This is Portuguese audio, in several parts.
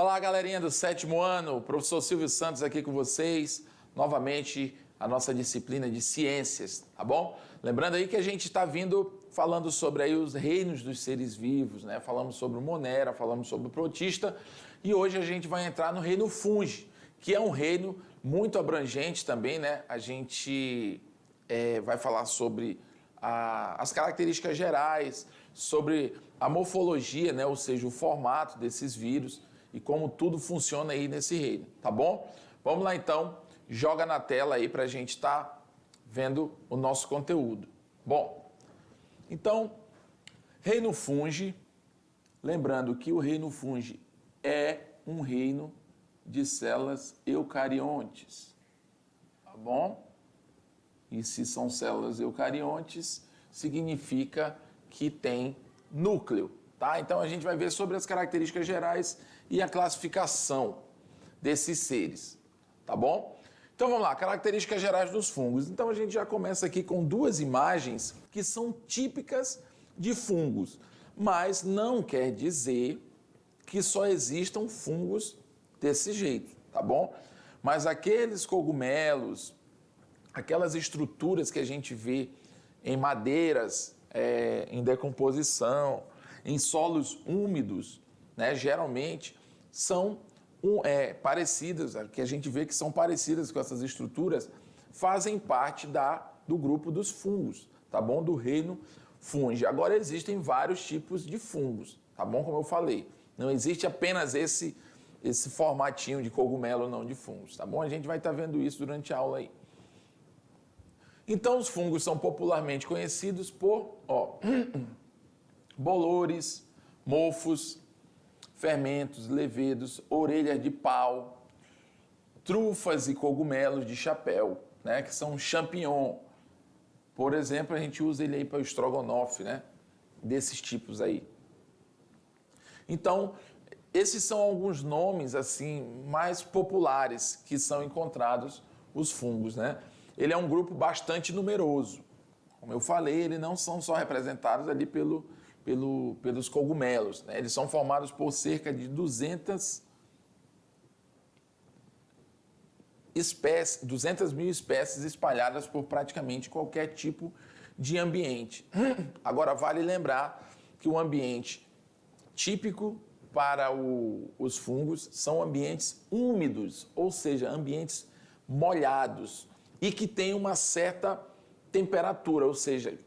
Olá, galerinha do 7º ano, professor Silvio Santos aqui com vocês, novamente a nossa disciplina de ciências, tá bom? Lembrando aí que a gente está vindo falando sobre aí os reinos dos seres vivos, né? Falamos sobre o Monera, falamos sobre o Protista e hoje a gente vai entrar no reino Fungi, que é um reino muito abrangente também, né? A gente vai falar sobre as características gerais, sobre a morfologia, né? Ou seja, o formato desses vírus e como tudo funciona aí nesse reino, tá bom? Vamos lá então, joga na tela aí para a gente estar vendo o nosso conteúdo. Bom, então, reino Fungi, lembrando que o reino Fungi é um reino de células eucariontes, tá bom? E se são células eucariontes, significa que tem núcleo, tá? Então a gente vai ver sobre as características gerais e a classificação desses seres, tá bom? Então vamos lá, características gerais dos fungos. Então a gente já começa aqui com duas imagens que são típicas de fungos, mas não quer dizer que só existam fungos desse jeito, tá bom? Mas aqueles cogumelos, aquelas estruturas que a gente vê em madeiras em decomposição, em solos úmidos, né, geralmente são parecidas, que a gente vê que são parecidas com essas estruturas, fazem parte do grupo dos fungos, tá bom? Do reino Fungi. Agora existem vários tipos de fungos, tá bom? Como eu falei, não existe apenas esse formatinho de cogumelo não de fungos, tá bom? A gente vai estar vendo isso durante a aula aí. Então os fungos são popularmente conhecidos por bolores, mofos, fermentos, levedos, orelhas de pau, trufas e cogumelos de chapéu, né, que são champignon. Por exemplo, a gente usa ele aí para o estrogonofe, né, desses tipos aí. Então, esses são alguns nomes assim mais populares que são encontrados os fungos, né? Ele é um grupo bastante numeroso. Como eu falei, eles não são só representados ali pelos cogumelos, né? Eles são formados por cerca de 200 mil espécies espalhadas por praticamente qualquer tipo de ambiente. Agora, vale lembrar que o ambiente típico para os fungos são ambientes úmidos, ou seja, ambientes molhados e que têm uma certa temperatura, ou seja,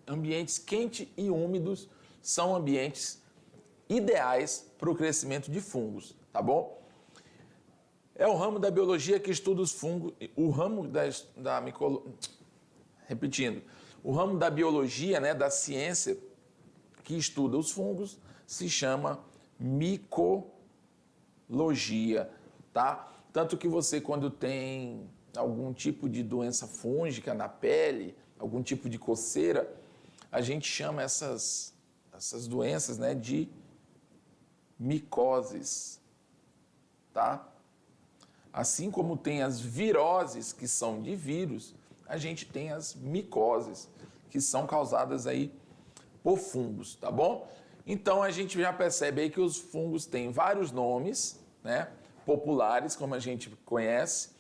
ambientes quentes e úmidos são ambientes ideais para o crescimento de fungos, tá bom? É o ramo da biologia que estuda os fungos, o ramo o ramo da biologia, né, da ciência que estuda os fungos se chama micologia, tá? Tanto que você, quando tem algum tipo de doença fúngica na pele, algum tipo de coceira, a gente chama essas doenças, né, de micoses, tá? Assim como tem as viroses, que são de vírus, a gente tem as micoses, que são causadas aí por fungos, tá bom? Então a gente já percebe aí que os fungos têm vários nomes, né, populares, como a gente conhece.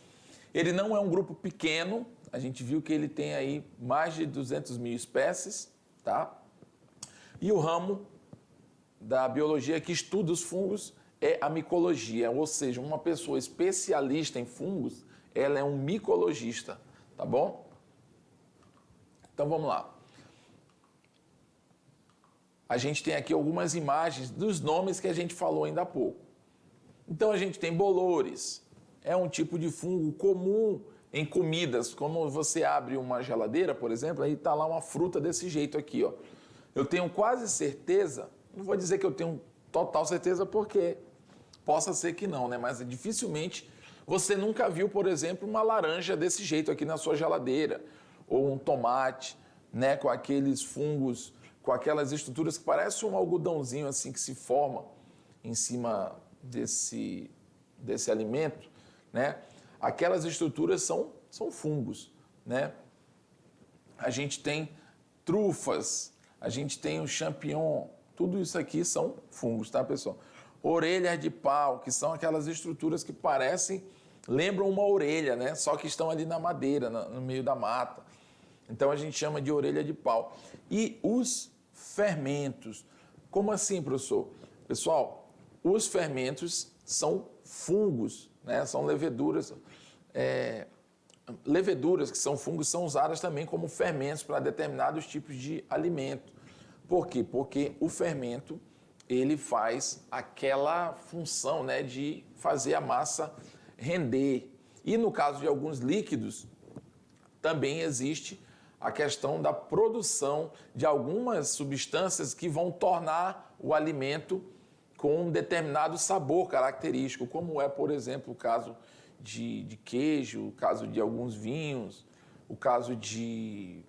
Ele não é um grupo pequeno, a gente viu que ele tem aí mais de 200 mil espécies, tá? E o ramo da biologia que estuda os fungos é a micologia, ou seja, uma pessoa especialista em fungos, ela é um micologista, tá bom? Então vamos lá. A gente tem aqui algumas imagens dos nomes que a gente falou ainda há pouco. Então a gente tem bolores, é um tipo de fungo comum em comidas, como você abre uma geladeira, por exemplo, aí está lá uma fruta desse jeito aqui, ó. Eu tenho quase certeza, não vou dizer que eu tenho total certeza porque possa ser que não, né? Mas dificilmente você nunca viu, por exemplo, uma laranja desse jeito aqui na sua geladeira, ou um tomate, né, com aqueles fungos, com aquelas estruturas que parecem um algodãozinho assim que se forma em cima desse alimento, né? Aquelas estruturas são fungos, né? A gente tem trufas, a gente tem o champignon, tudo isso aqui são fungos, tá, pessoal? orelhas de pau, que são aquelas estruturas que lembram uma orelha, né? Só que estão ali na madeira, no meio da mata. Então a gente chama de orelha de pau. E os fermentos. Como assim, professor? Pessoal, os fermentos são fungos, né? São leveduras. Leveduras que são fungos são usadas também como fermentos para determinados tipos de alimento. Por quê? Porque o fermento ele faz aquela função, né, de fazer a massa render. E no caso de alguns líquidos, também existe a questão da produção de algumas substâncias que vão tornar o alimento com um determinado sabor característico, como é, por exemplo, o caso de queijo, o caso de alguns vinhos, o caso de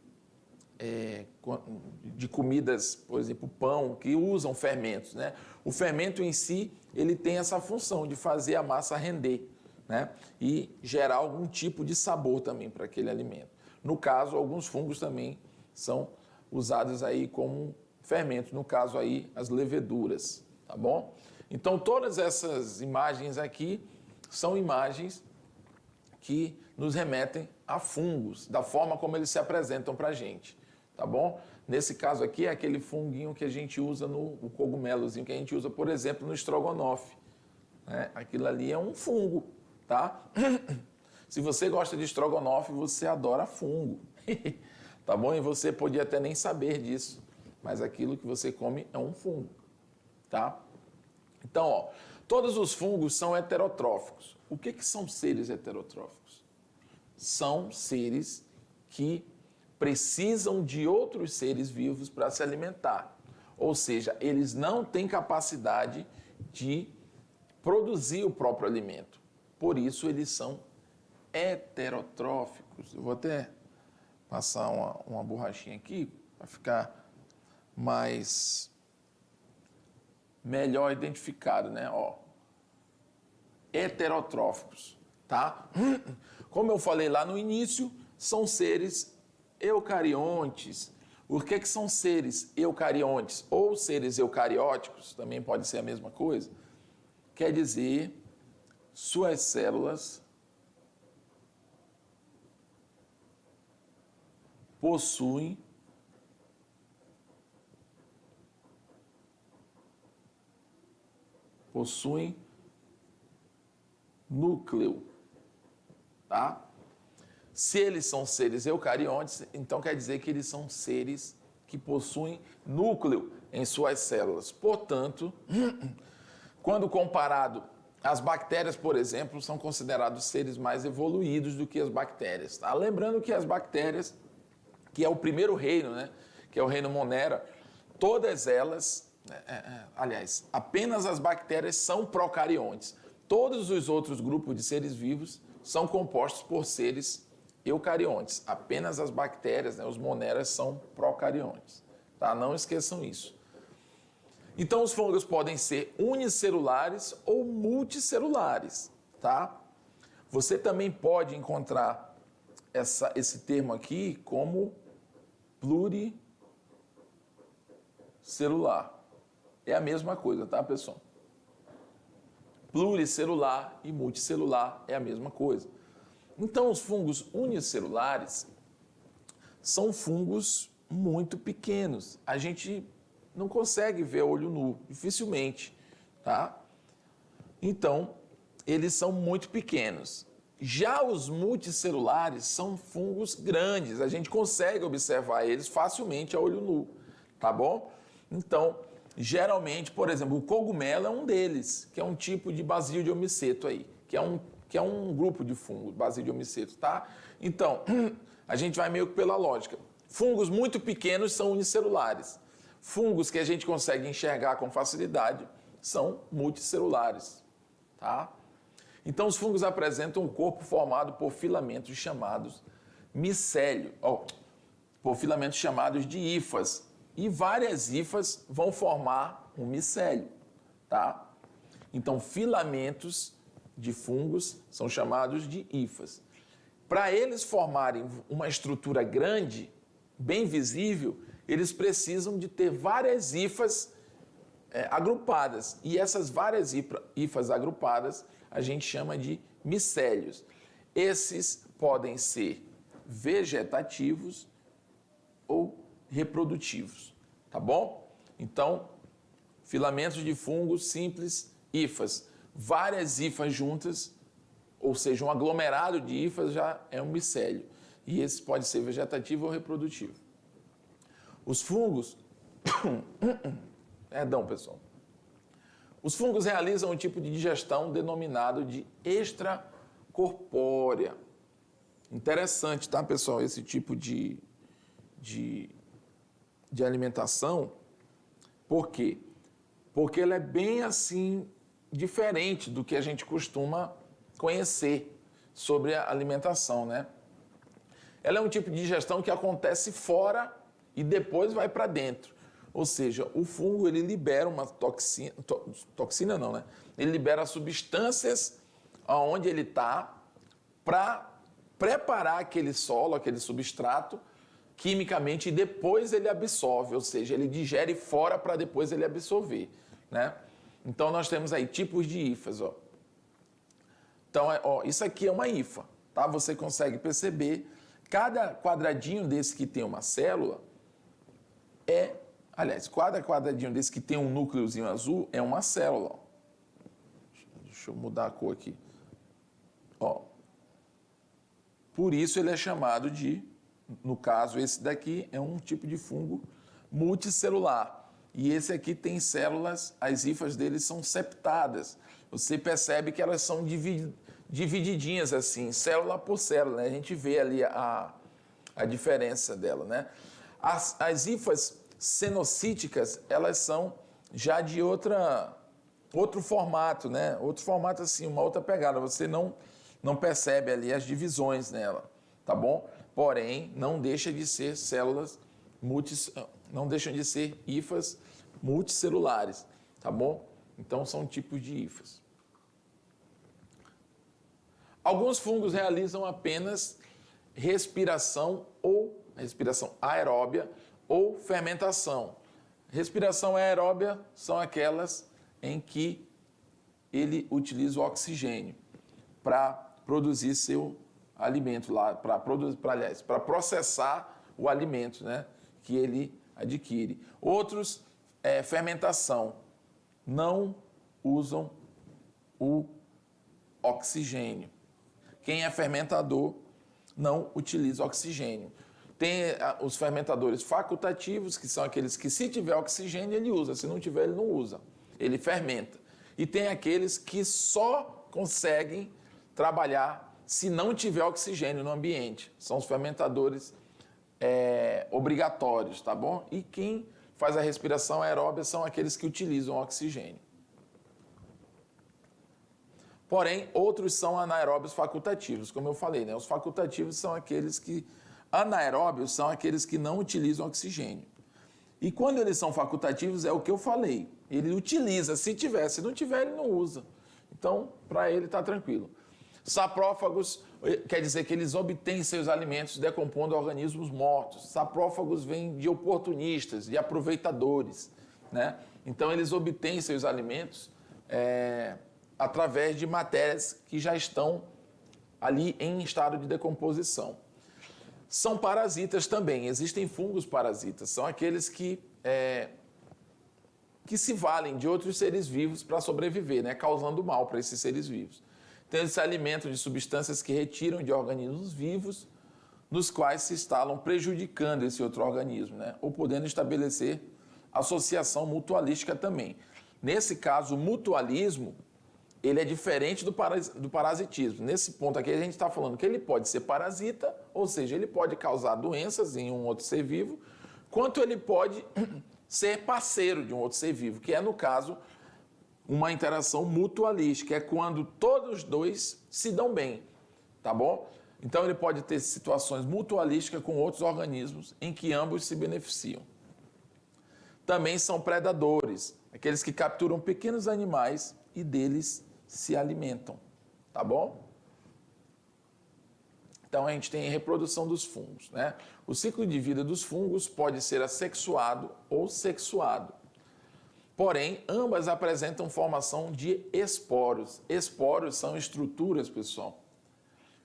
comidas, por exemplo, pão, que usam fermentos, né? O fermento em si, ele tem essa função de fazer a massa render, né? E gerar algum tipo de sabor também para aquele alimento. No caso, alguns fungos também são usados aí como fermentos, no caso aí, as leveduras, tá bom? Então, todas essas imagens aqui são imagens que nos remetem a fungos, da forma como eles se apresentam para a gente, tá bom? Nesse caso aqui é aquele funguinho que a gente usa o cogumelozinho que a gente usa, por exemplo, no estrogonofe, né? Aquilo ali é um fungo, tá? Se você gosta de estrogonofe, você adora fungo, tá bom? E você podia até nem saber disso, mas aquilo que você come é um fungo, tá? Então, ó, todos os fungos são heterotróficos. O que são seres heterotróficos? São seres que precisam de outros seres vivos para se alimentar. Ou seja, eles não têm capacidade de produzir o próprio alimento. Por isso, eles são heterotróficos. Eu vou até passar uma borrachinha aqui para ficar melhor identificado, né? Ó, heterotróficos, tá? Como eu falei lá no início, são seres eucariontes. O que são seres eucariontes? Ou seres eucarióticos, também pode ser a mesma coisa. Quer dizer, suas células possuem núcleo, tá? Se eles são seres eucariontes, então quer dizer que eles são seres que possuem núcleo em suas células. Portanto, quando comparado às bactérias, por exemplo, são considerados seres mais evoluídos do que as bactérias, tá? Lembrando que as bactérias, que é o primeiro reino, né, que é o reino Monera, todas elas, aliás, apenas as bactérias são procariontes. Todos os outros grupos de seres vivos são compostos por seres eucariontes. Apenas as bactérias, né, os moneras, são procariontes. Tá? Não esqueçam isso. Então, os fungos podem ser unicelulares ou multicelulares. Tá? Você também pode encontrar esse termo aqui como pluricelular. É a mesma coisa, tá, pessoal? Pluricelular e multicelular é a mesma coisa. Então, os fungos unicelulares são fungos muito pequenos. A gente não consegue ver a olho nu, dificilmente, tá? Então, eles são muito pequenos. Já os multicelulares são fungos grandes, a gente consegue observar eles facilmente a olho nu, tá bom? Então, geralmente, por exemplo, o cogumelo é um deles, que é um tipo de Basidiomyceto aí, que é um grupo de fungos, Basidiomyceto, tá? Então, a gente vai meio que pela lógica. Fungos muito pequenos são unicelulares. Fungos que a gente consegue enxergar com facilidade são multicelulares, tá? Então, os fungos apresentam um corpo formado por filamentos chamados micélio, por filamentos chamados de hifas. E várias hifas vão formar um micélio, tá? Então, filamentos de fungos são chamados de hifas. Para eles formarem uma estrutura grande, bem visível, eles precisam de ter várias hifas agrupadas. E essas várias hifas agrupadas a gente chama de micélios. Esses podem ser vegetativos ou reprodutivos, tá bom? Então, filamentos de fungos simples, hifas. Várias hifas juntas, ou seja, um aglomerado de hifas já é um micélio. E esse pode ser vegetativo ou reprodutivo. Os fungos... Perdão, pessoal. Os fungos realizam um tipo de digestão denominado de extracorpórea. Interessante, tá, pessoal? Esse tipo de alimentação. Por quê? Porque ele é bem assim, diferente do que a gente costuma conhecer sobre a alimentação, né? Ela é um tipo de digestão que acontece fora e depois vai para dentro. Ou seja, o fungo ele libera uma toxina não, né? Ele libera substâncias aonde ele está para preparar aquele solo, aquele substrato, quimicamente, e depois ele absorve, ou seja, ele digere fora para depois ele absorver, né? Então, nós temos aí tipos de hifas, ó. Então, isso aqui é uma hifa, tá? Você consegue perceber, cada quadradinho desse que tem uma célula cada quadradinho desse que tem um núcleozinho azul é uma célula, ó. Deixa eu mudar a cor aqui. Ó. Por isso ele é chamado de, no caso, esse daqui é um tipo de fungo multicelular. E esse aqui tem células, as hifas deles são septadas. Você percebe que elas são divididinhas assim, célula por célula, né? A gente vê ali a diferença dela, né? As hifas cenocíticas, elas são já de outro formato, né? Outro formato assim, uma outra pegada. Você não percebe ali as divisões nela, tá bom? Porém, não deixa de ser não deixam de ser hifas multicelulares, tá bom? Então, são tipos de hifas. Alguns fungos realizam apenas respiração aeróbia ou fermentação. Respiração aeróbia são aquelas em que ele utiliza o oxigênio para produzir seu alimento lá, para processar o alimento, né, que ele adquire. Outros, fermentação, não usam o oxigênio. Quem é fermentador não utiliza oxigênio. Tem os fermentadores facultativos, que são aqueles que, se tiver oxigênio, ele usa. Se não tiver, ele não usa. Ele fermenta. E tem aqueles que só conseguem trabalhar se não tiver oxigênio no ambiente. São os fermentadores obrigatórios, tá bom? E quem faz a respiração aeróbia são aqueles que utilizam oxigênio. Porém, outros são anaeróbios facultativos, como eu falei, né? Os facultativos são aqueles que... Anaeróbios são aqueles que não utilizam oxigênio. E quando eles são facultativos, é o que eu falei. Ele utiliza, se tiver. Se não tiver, ele não usa. Então, para ele está tranquilo. Saprófagos quer dizer que eles obtêm seus alimentos decompondo organismos mortos. Saprófagos vêm de oportunistas, de aproveitadores, né? Então, eles obtêm seus alimentos através de matérias que já estão ali em estado de decomposição. São parasitas também. Existem fungos parasitas. São aqueles que se valem de outros seres vivos para sobreviver, né? Causando mal para esses seres vivos. Então, eles se alimentam de substâncias que retiram de organismos vivos, nos quais se instalam prejudicando esse outro organismo, né? Ou podendo estabelecer associação mutualística também. Nesse caso, o mutualismo ele é diferente do parasitismo. Nesse ponto aqui, a gente está falando que ele pode ser parasita, ou seja, ele pode causar doenças em um outro ser vivo, quanto ele pode ser parceiro de um outro ser vivo, que é, no caso, uma interação mutualística, é quando todos dois se dão bem, tá bom? Então, ele pode ter situações mutualísticas com outros organismos em que ambos se beneficiam. Também são predadores, aqueles que capturam pequenos animais e deles se alimentam, tá bom? Então, a gente tem a reprodução dos fungos, né? O ciclo de vida dos fungos pode ser assexuado ou sexuado. Porém, ambas apresentam formação de esporos. Esporos são estruturas, pessoal,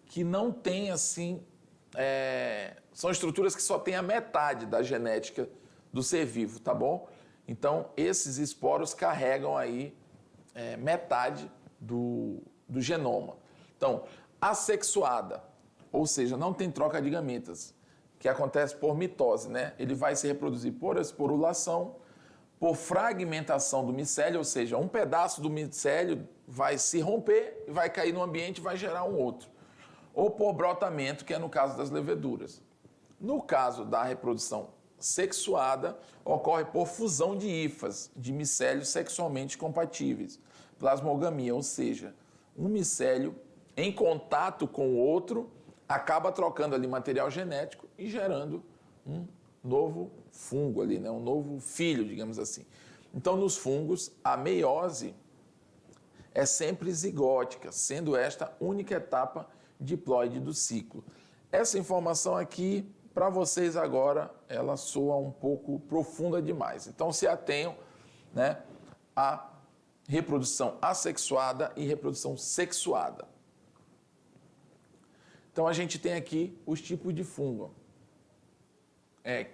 que não têm assim... são estruturas que só têm a metade da genética do ser vivo, tá bom? Então, esses esporos carregam aí metade do genoma. Então, assexuada, ou seja, não tem troca de gametas, que acontece por mitose, né? Ele vai se reproduzir por esporulação, por fragmentação do micélio, ou seja, um pedaço do micélio vai se romper, vai cair no ambiente e vai gerar um outro. Ou por brotamento, que é no caso das leveduras. No caso da reprodução sexuada, ocorre por fusão de hifas, de micélios sexualmente compatíveis. Plasmogamia, ou seja, um micélio em contato com o outro acaba trocando ali material genético e gerando um novo fungo ali, né? Um novo filho, digamos assim. Então, nos fungos, a meiose é sempre zigótica, sendo esta única etapa diploide do ciclo. Essa informação aqui, para vocês agora, ela soa um pouco profunda demais. Então, se atenham, né, a reprodução assexuada e reprodução sexuada. Então, a gente tem aqui os tipos de fungo.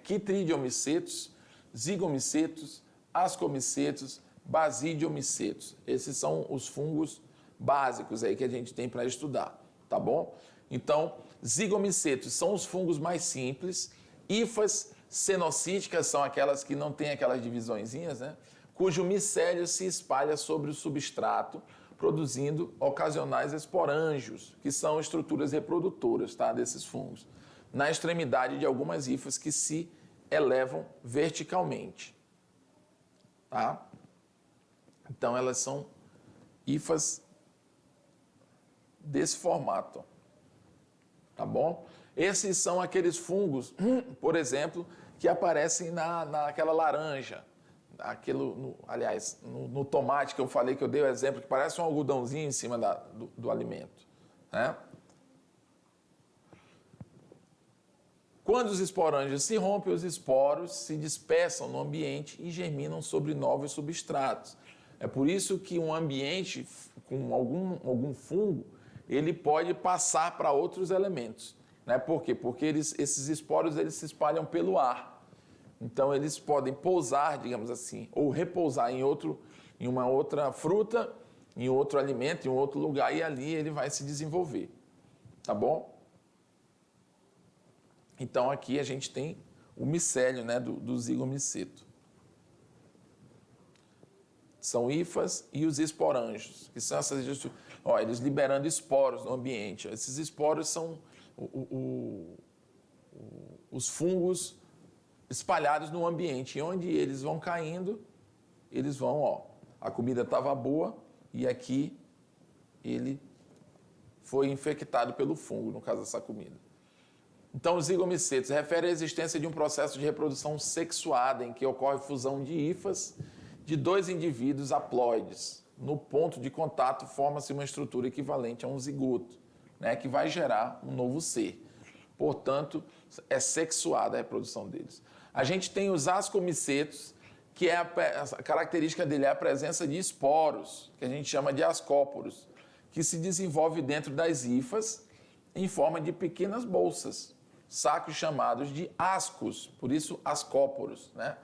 Quitridiomicetos, zigomicetos, ascomicetos, basidiomicetos. Esses são os fungos básicos aí que a gente tem para estudar, tá bom? Então, zigomicetos são os fungos mais simples. Hifas cenocíticas são aquelas que não têm aquelas divisõezinhas, né? Cujo micélio se espalha sobre o substrato, produzindo ocasionais esporângios, que são estruturas reprodutoras, tá, desses fungos, na extremidade de algumas hifas que se elevam verticalmente. Tá? Então, elas são hifas desse formato. Tá bom? Esses são aqueles fungos, por exemplo, que aparecem naquela laranja. No tomate que eu falei, que eu dei o exemplo, que parece um algodãozinho em cima do alimento. Né? Quando os esporângios se rompem, os esporos se dispersam no ambiente e germinam sobre novos substratos. É por isso que um ambiente com algum fungo, ele pode passar para outros elementos. Né? Por quê? Porque esses esporos eles se espalham pelo ar. Então, eles podem pousar, digamos assim, ou repousar em uma outra fruta, em outro alimento, em um outro lugar, e ali ele vai se desenvolver. Tá bom? Então, aqui a gente tem o micélio, né, do zigomiceto. São hifas e os esporângios, que são eles liberando esporos no ambiente. Esses esporos são os fungos espalhados no ambiente, e onde eles vão caindo, eles vão, a comida estava boa e aqui ele foi infectado pelo fungo, no caso dessa comida. Então, os zigomicetos referem à existência de um processo de reprodução sexuada em que ocorre fusão de hifas de dois indivíduos haploides. No ponto de contato, forma-se uma estrutura equivalente a um zigoto, né, que vai gerar um novo ser. Portanto, é sexuada a reprodução deles. A gente tem os ascomicetos, que a característica dele é a presença de esporos, que a gente chama de ascóporos, que se desenvolve dentro das hifas em forma de pequenas bolsas, sacos chamados de ascos, por isso ascóporos, né?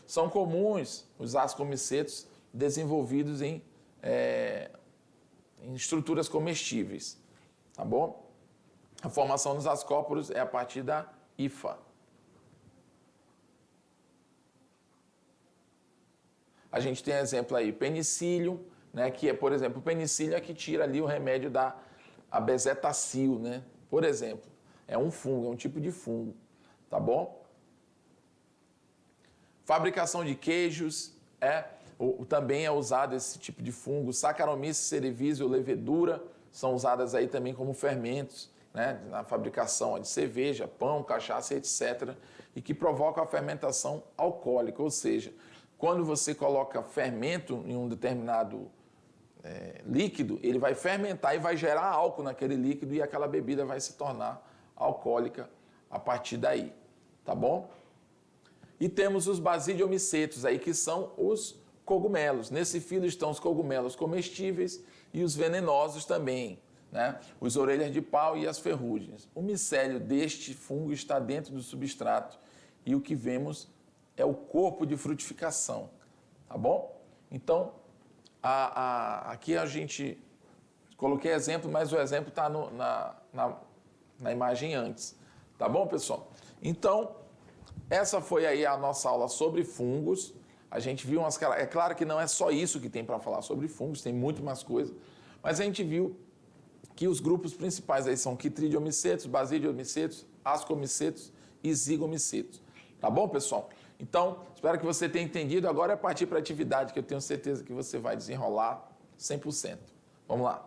São comuns os ascomicetos desenvolvidos em estruturas comestíveis, tá bom? A formação dos ascóporos é a partir da hifa. A gente tem exemplo aí, penicílio, né, que é, por exemplo, o penicílio é que tira ali o remédio da bezetacil, né? Por exemplo, é um fungo, é um tipo de fungo, tá bom? Fabricação de queijos, também é usado esse tipo de fungo. Saccharomyces cerevisiae ou levedura são usadas aí também como fermentos, né, na fabricação de cerveja, pão, cachaça, etc., e que provocam a fermentação alcoólica, ou seja, quando você coloca fermento em um determinado líquido, ele vai fermentar e vai gerar álcool naquele líquido e aquela bebida vai se tornar alcoólica a partir daí, tá bom? E temos os basidiomicetos aí, que são os cogumelos. Nesse filo estão os cogumelos comestíveis e os venenosos também, né? Os orelhas de pau e as ferrugens. O micélio deste fungo está dentro do substrato e o que vemos é o corpo de frutificação, tá bom? Então, aqui a gente coloquei exemplo, mas o exemplo está na imagem antes, tá bom, pessoal? Então, essa foi aí a nossa aula sobre fungos. A gente viu umas... É claro que não é só isso que tem para falar sobre fungos, tem muito mais coisa, mas a gente viu que os grupos principais aí são quitridiomicetos, basidiomicetos, ascomicetos e zigomicetos. Tá bom, pessoal? Então, espero que você tenha entendido. Agora é partir para a atividade que eu tenho certeza que você vai desenrolar 100%. Vamos lá.